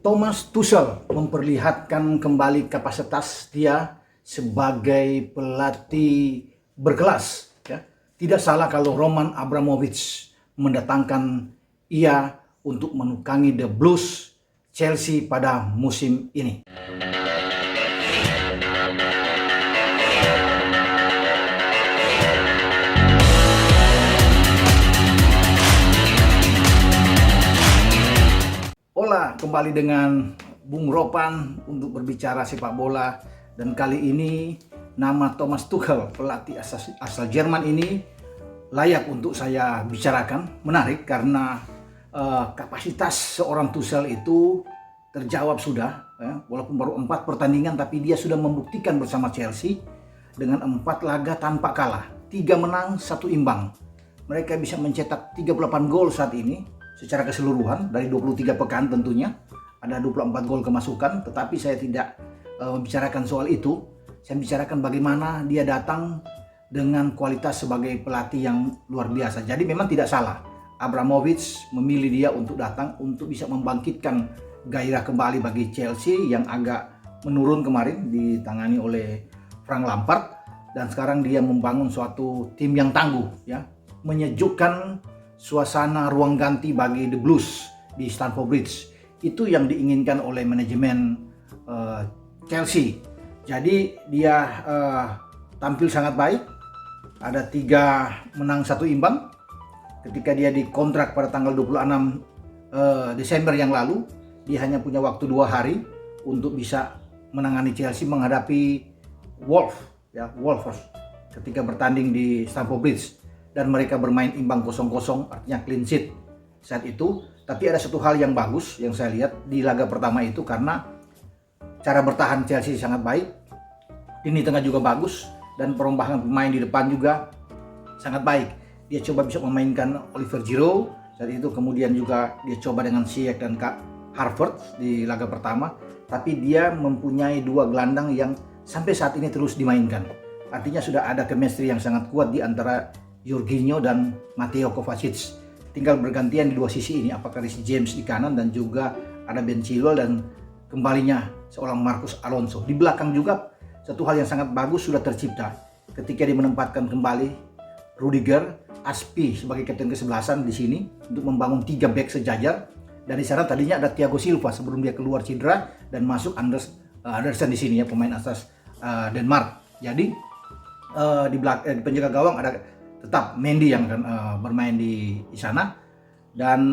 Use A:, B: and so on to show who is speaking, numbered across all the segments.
A: Thomas Tuchel memperlihatkan kembali kapasitas dia sebagai pelatih berkelas. Ya. Tidak salah kalau Roman Abramovich mendatangkan ia untuk menukangi The Blues Chelsea pada musim ini. Hola, kembali dengan Bung Ropan untuk berbicara sepak bola. Dan kali ini nama Thomas Tuchel, pelatih asal Jerman ini layak untuk saya bicarakan. Menarik karena kapasitas seorang Tuchel itu terjawab sudah. Walaupun baru 4 pertandingan, tapi dia sudah membuktikan bersama Chelsea dengan 4 laga tanpa kalah. 3 menang, 1 imbang. Mereka bisa mencetak 38 gol saat ini. Secara keseluruhan dari 23 pekan tentunya ada 24 gol kemasukan, tetapi saya tidak membicarakan soal itu. Saya bicarakan bagaimana dia datang dengan kualitas sebagai pelatih yang luar biasa. Jadi memang tidak salah Abramovich memilih dia untuk datang untuk bisa membangkitkan gairah kembali bagi Chelsea yang agak menurun kemarin ditangani oleh Frank Lampard, dan sekarang dia membangun suatu tim yang tangguh, ya, menyejukkan suasana ruang ganti bagi The Blues di Stamford Bridge. Itu yang diinginkan oleh manajemen Chelsea. Jadi dia tampil sangat baik. Ada 3 menang 1 imbang. Ketika dia dikontrak pada tanggal 26 Desember yang lalu, dia hanya punya waktu 2 hari untuk bisa menangani Chelsea menghadapi Wolves ketika bertanding di Stamford Bridge. Dan mereka bermain imbang 0-0, artinya clean sheet saat itu. Tapi ada satu hal yang bagus yang saya lihat di laga pertama itu, karena cara bertahan Chelsea sangat baik, lini tengah juga bagus, dan perombakan pemain di depan juga sangat baik. Dia coba bisa memainkan Oliver Giroud saat itu, kemudian juga dia coba dengan Ziyech dan Harvard di laga pertama. Tapi dia mempunyai 2 gelandang yang sampai saat ini terus dimainkan. Artinya sudah ada chemistry yang sangat kuat di antara Jorginho dan Mateo Kovacic. Tinggal bergantian di 2 sisi ini, apakah Reece James di kanan dan juga ada Ben Chilwell dan kembalinya seorang Marcos Alonso. Di belakang juga satu hal yang sangat bagus sudah tercipta ketika dia menempatkan kembali Rudiger, Aspi sebagai kapten ke-11 di sini untuk membangun 3 back sejajar. Dan di sana tadinya ada Thiago Silva sebelum dia keluar cedera dan masuk Andersen di sini, ya, pemain asas Denmark. Jadi di penjaga gawang ada tetap Mendy yang akan bermain di sana, dan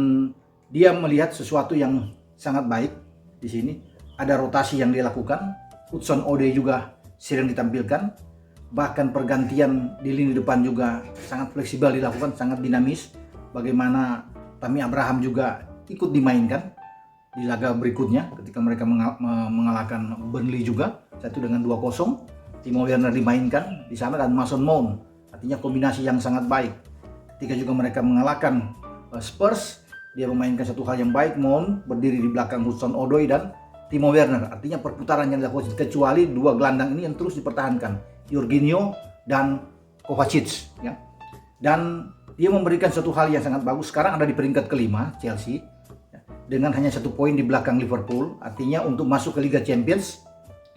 A: dia melihat sesuatu yang sangat baik di sini. Ada rotasi yang dia lakukan. Hudson-Odoi juga sering ditampilkan, bahkan pergantian di lini depan juga sangat fleksibel dilakukan, sangat dinamis. Bagaimana Tammy Abraham juga ikut dimainkan di laga berikutnya ketika mereka mengalahkan Burnley juga 1-2. Timo Werner dimainkan di sana dan Mason Mount. Artinya kombinasi yang sangat baik. Ketika juga mereka mengalahkan Spurs, dia memainkan satu hal yang baik. Mount berdiri di belakang Hudson-Odoi dan Timo Werner. Artinya perputaran yang dilakukan, kecuali 2 gelandang ini yang terus dipertahankan, Jorginho dan Kovacic, ya. Dan dia memberikan satu hal yang sangat bagus. Sekarang ada di peringkat ke-5 Chelsea, ya, dengan hanya 1 poin di belakang Liverpool. Artinya untuk masuk ke Liga Champions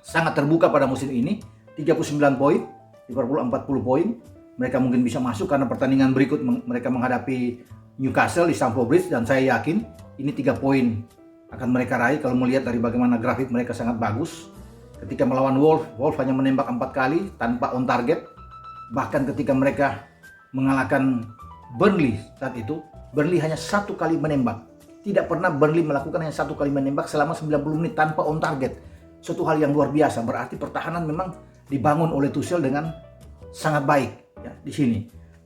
A: sangat terbuka pada musim ini. 39 poin, Liverpool 40 poin. Mereka mungkin bisa masuk karena pertandingan berikut mereka menghadapi Newcastle di Stamford Bridge, dan saya yakin ini 3 poin akan mereka raih kalau melihat dari bagaimana grafik mereka sangat bagus. Ketika melawan Wolves hanya menembak 4 kali tanpa on target. Bahkan ketika mereka mengalahkan Burnley saat itu, Burnley hanya 1 kali menembak. Tidak pernah Burnley melakukan hanya 1 kali menembak selama 90 menit tanpa on target. Suatu hal yang luar biasa, berarti pertahanan memang dibangun oleh Tuchel dengan sangat baik, ya, di sini.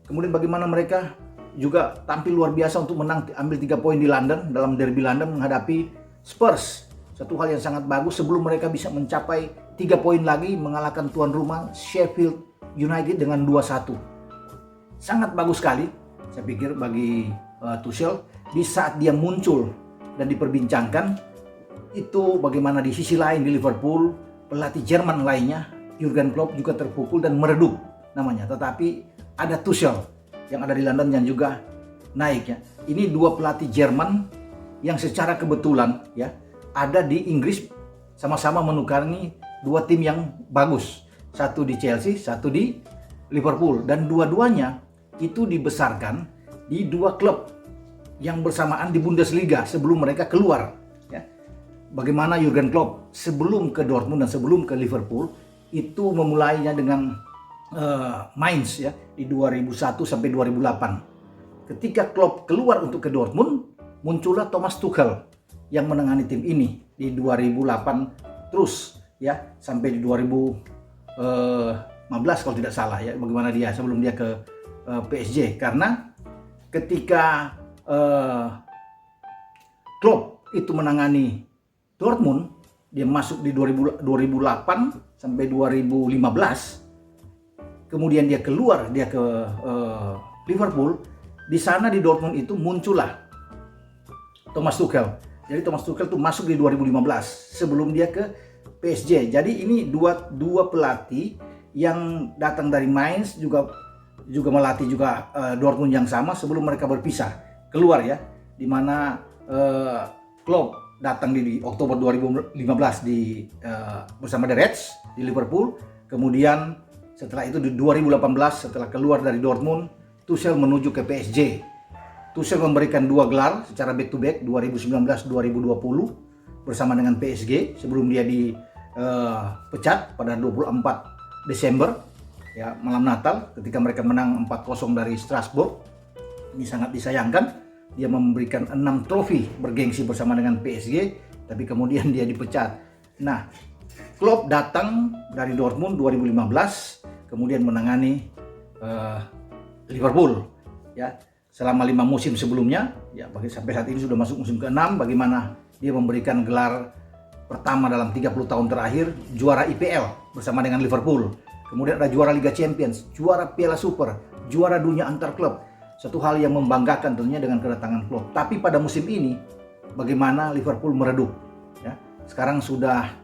A: Kemudian bagaimana mereka juga tampil luar biasa untuk menang, ambil 3 poin di London dalam derby London menghadapi Spurs. Satu hal yang sangat bagus sebelum mereka bisa mencapai 3 poin lagi mengalahkan tuan rumah Sheffield United dengan 2-1. Sangat bagus sekali saya pikir bagi Tuchel di saat dia muncul dan diperbincangkan. Itu bagaimana di sisi lain di Liverpool pelatih Jerman lainnya Jurgen Klopp juga terpukul dan meredup namanya. Tetapi ada Tuchel yang ada di London yang juga naik, ya. Ini 2 pelatih Jerman yang secara kebetulan, ya, ada di Inggris, sama-sama menukangi dua tim yang bagus. Satu di Chelsea, satu di Liverpool. Dan dua-duanya itu dibesarkan di dua klub yang bersamaan di Bundesliga sebelum mereka keluar. Ya. Bagaimana Jurgen Klopp sebelum ke Dortmund dan sebelum ke Liverpool itu memulainya dengan Mainz ya di 2001 sampai 2008. Ketika Klopp keluar untuk ke Dortmund, muncullah Thomas Tuchel yang menangani tim ini di 2008 terus ya sampai di 2015 kalau tidak salah ya, bagaimana dia sebelum dia ke PSG. Karena ketika Klopp itu menangani Dortmund, dia masuk di 2008 sampai 2015. Kemudian dia keluar, dia ke Liverpool. Di sana di Dortmund itu muncullah Thomas Tuchel. Jadi Thomas Tuchel itu masuk di 2015 sebelum dia ke PSG. Jadi ini dua pelatih yang datang dari Mainz juga melatih juga Dortmund yang sama sebelum mereka berpisah keluar ya. Di mana Klopp datang di Oktober 2015 bersama The Reds di Liverpool. Kemudian setelah itu di 2018 setelah keluar dari Dortmund, Tuchel menuju ke PSG. Tuchel memberikan 2 gelar secara back to back 2019-2020 bersama dengan PSG sebelum dia dipecat pada 24 Desember ya, malam Natal ketika mereka menang 4-0 dari Strasbourg. Ini sangat disayangkan, dia memberikan 6 trofi bergengsi bersama dengan PSG, tapi kemudian dia dipecat. Nah, Klopp datang dari Dortmund 2015, kemudian menangani Liverpool ya selama 5 musim sebelumnya ya, sampai saat ini sudah masuk musim ke-6. Bagaimana dia memberikan gelar pertama dalam 30 tahun terakhir, juara IPL bersama dengan Liverpool. Kemudian ada juara Liga Champions, juara Piala Super, juara dunia antar klub. Satu hal yang membanggakan tentunya dengan kedatangan Klopp. Tapi pada musim ini bagaimana Liverpool meredup ya. Sekarang sudah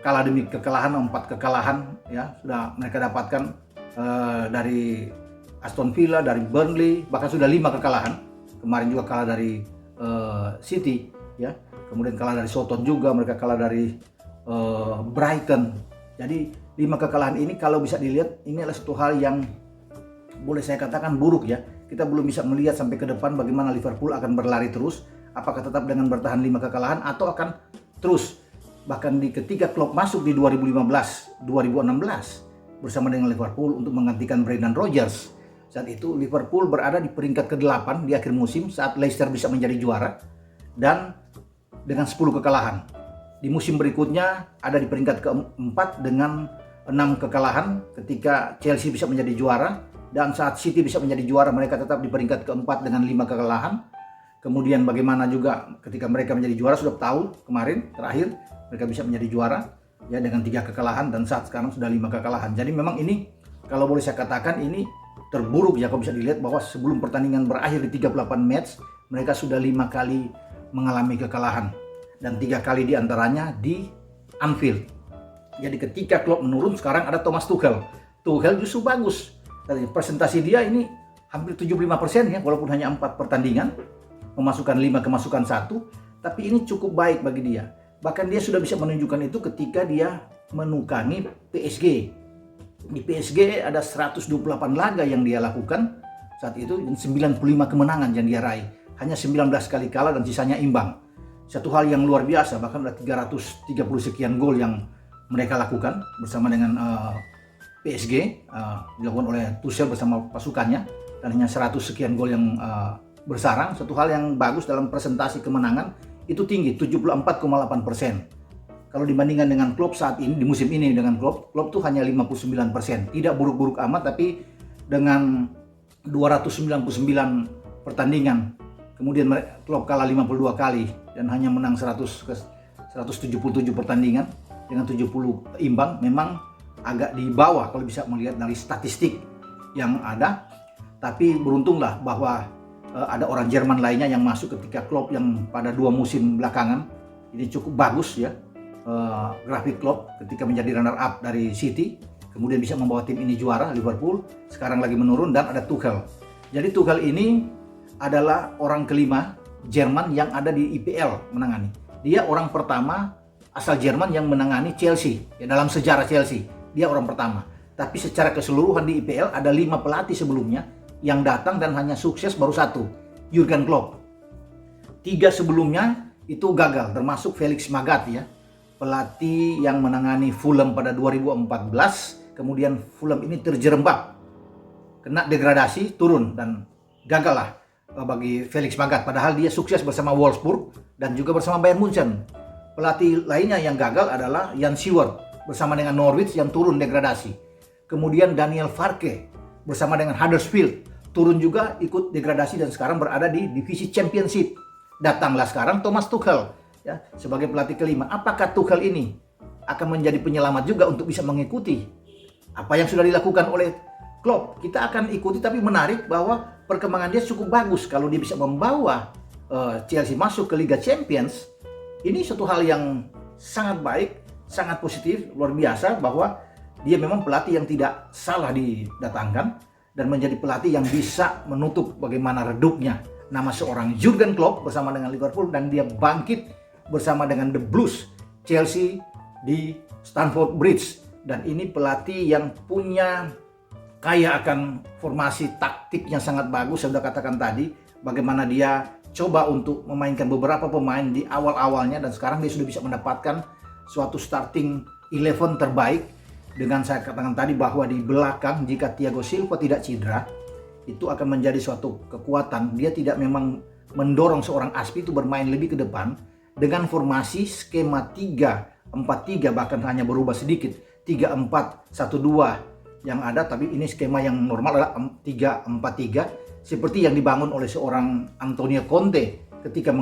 A: kalah demi kekalahan, 4 kekalahan ya sudah mereka dapatkan dari Aston Villa, dari Burnley, bahkan sudah 5 kekalahan. Kemarin juga kalah dari City ya. Kemudian kalah dari Southampton juga, mereka kalah dari Brighton. Jadi 5 kekalahan ini kalau bisa dilihat ini adalah satu hal yang boleh saya katakan buruk ya. Kita belum bisa melihat sampai ke depan bagaimana Liverpool akan berlari terus, apakah tetap dengan bertahan 5 kekalahan atau akan terus. Bahkan ketika Klopp masuk di 2015-2016 bersama dengan Liverpool untuk menggantikan Brendan Rodgers. Saat itu Liverpool berada di peringkat ke-8 di akhir musim saat Leicester bisa menjadi juara dan dengan 10 kekalahan. Di musim berikutnya ada di peringkat ke-4 dengan 6 kekalahan ketika Chelsea bisa menjadi juara, dan saat City bisa menjadi juara mereka tetap di peringkat ke-4 dengan 5 kekalahan. Kemudian bagaimana juga ketika mereka menjadi juara, sudah tahu kemarin terakhir mereka bisa menjadi juara ya dengan 3 kekalahan, dan saat sekarang sudah 5 kekalahan. Jadi memang ini kalau boleh saya katakan ini terburuk ya, kalau bisa dilihat bahwa sebelum pertandingan berakhir di 38 match mereka sudah 5 kali mengalami kekalahan dan 3 kali diantaranya di Anfield. Jadi ketika Klopp menurun, sekarang ada Thomas Tuchel. Tuchel justru bagus. Presentasi dia ini hampir 75% ya, walaupun hanya 4 pertandingan, memasukkan 5, kemasukan 1, tapi ini cukup baik bagi dia. Bahkan dia sudah bisa menunjukkan itu ketika dia menukangi PSG. Di PSG ada 128 laga yang dia lakukan saat itu, dan 95 kemenangan yang dia raih. Hanya 19 kali kalah dan sisanya imbang. Satu hal yang luar biasa, bahkan ada 330 sekian gol yang mereka lakukan bersama dengan PSG, dilakukan oleh Tuchel bersama pasukannya, dan hanya 100 sekian gol yang bersarang. Satu hal yang bagus dalam presentasi kemenangan itu tinggi, 74,8%. Kalau dibandingkan dengan Klopp saat ini, di musim ini dengan Klopp tuh hanya 59%. Tidak buruk-buruk amat, tapi dengan 299 pertandingan, kemudian Klopp kalah 52 kali dan hanya menang 177 pertandingan dengan 70 imbang, memang agak di bawah kalau bisa melihat dari statistik yang ada. Tapi beruntunglah bahwa ada orang Jerman lainnya yang masuk ketika Klopp yang pada 2 musim belakangan ini cukup bagus ya, grafik Klopp ketika menjadi runner up dari City, kemudian bisa membawa tim ini juara Liverpool, sekarang lagi menurun, dan ada Tuchel. Jadi Tuchel ini adalah orang kelima Jerman yang ada di IPL menangani. Dia orang pertama asal Jerman yang menangani Chelsea. Ya, dalam sejarah Chelsea, dia orang pertama. Tapi secara keseluruhan di IPL ada 5 pelatih sebelumnya yang datang dan hanya sukses baru 1, Jurgen Klopp. 3 sebelumnya itu gagal, termasuk Felix Magath ya, pelatih yang menangani Fulham pada 2014. Kemudian Fulham ini terjerembab, kena degradasi, turun, dan gagal lah bagi Felix Magath. Padahal dia sukses bersama Wolfsburg dan juga bersama Bayern Munchen. Pelatih lainnya yang gagal adalah Jan Siewert bersama dengan Norwich yang turun degradasi. Kemudian Daniel Farke bersama dengan Huddersfield turun juga, ikut degradasi dan sekarang berada di divisi Championship. Datanglah sekarang Thomas Tuchel ya, sebagai pelatih kelima. Apakah Tuchel ini akan menjadi penyelamat juga untuk bisa mengikuti apa yang sudah dilakukan oleh Klopp? Kita akan ikuti, tapi menarik bahwa perkembangan dia cukup bagus. Kalau dia bisa membawa Chelsea masuk ke Liga Champions, ini suatu hal yang sangat baik, sangat positif, luar biasa, bahwa dia memang pelatih yang tidak salah didatangkan dan menjadi pelatih yang bisa menutup bagaimana redupnya nama seorang Jurgen Klopp bersama dengan Liverpool, dan dia bangkit bersama dengan The Blues Chelsea di Stamford Bridge. Dan ini pelatih yang punya kaya akan formasi taktiknya sangat bagus. Saya sudah katakan tadi bagaimana dia coba untuk memainkan beberapa pemain di awal-awalnya, dan sekarang dia sudah bisa mendapatkan suatu starting 11 terbaik. Dengan saya katakan tadi bahwa di belakang, jika Thiago Silva tidak cedera, itu akan menjadi suatu kekuatan. Dia tidak memang mendorong seorang Azpi itu bermain lebih ke depan dengan formasi skema 3-4-3, bahkan hanya berubah sedikit 3-4-1-2 yang ada, tapi ini skema yang normal adalah 3-4-3 seperti yang dibangun oleh seorang Antonio Conte ketika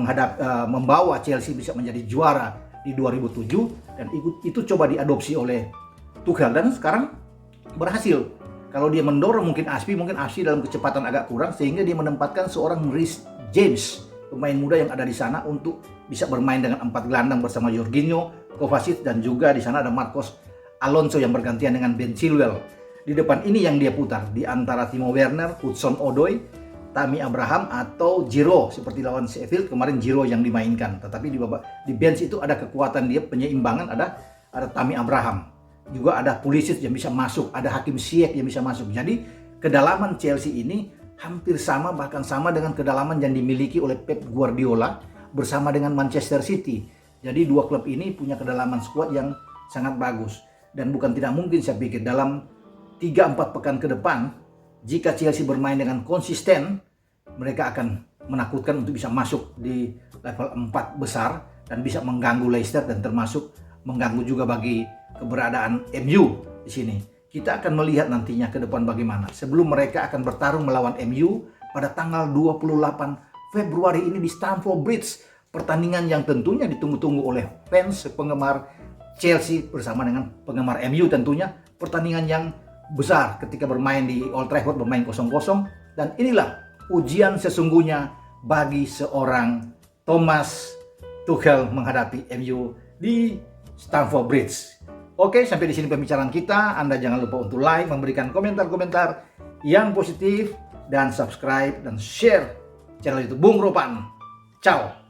A: membawa Chelsea bisa menjadi juara di 2007, dan itu coba diadopsi oleh Tuchel dan sekarang berhasil. Kalau dia mendorong mungkin Azpi dalam kecepatan agak kurang, sehingga dia menempatkan seorang Reece James, pemain muda yang ada di sana, untuk bisa bermain dengan 4 gelandang bersama Jorginho, Kovacic, dan juga di sana ada Marcos Alonso yang bergantian dengan Ben Chilwell. Di depan ini yang dia putar di antara Timo Werner, Hudson-Odoi, Tammy Abraham, atau Giroud seperti lawan Sheffield kemarin, Giroud yang dimainkan. Tetapi di bench itu ada kekuatan dia, penyeimbangan, ada Tammy Abraham. Juga ada Pulisic yang bisa masuk, ada Hakim Ziyech yang bisa masuk. Jadi kedalaman Chelsea ini hampir sama, bahkan sama dengan kedalaman yang dimiliki oleh Pep Guardiola bersama dengan Manchester City. Jadi dua klub ini punya kedalaman skuad yang sangat bagus. Dan bukan tidak mungkin saya pikir dalam 3-4 pekan ke depan, jika Chelsea bermain dengan konsisten, mereka akan menakutkan untuk bisa masuk di level 4 besar dan bisa mengganggu Leicester, dan termasuk mengganggu juga bagi keberadaan MU di sini. Kita akan melihat nantinya ke depan bagaimana. Sebelum mereka akan bertarung melawan MU pada tanggal 28 Februari ini di Stamford Bridge. Pertandingan yang tentunya ditunggu-tunggu oleh fans penggemar Chelsea bersama dengan penggemar MU tentunya. Pertandingan yang besar ketika bermain di Old Trafford, bermain 0-0. Dan inilah ujian sesungguhnya bagi seorang Thomas Tuchel menghadapi MU di Stamford Bridge. Oke, sampai di sini pembicaraan kita. Anda jangan lupa untuk like, memberikan komentar-komentar yang positif, dan subscribe dan share channel YouTube Bung Ropan. Ciao.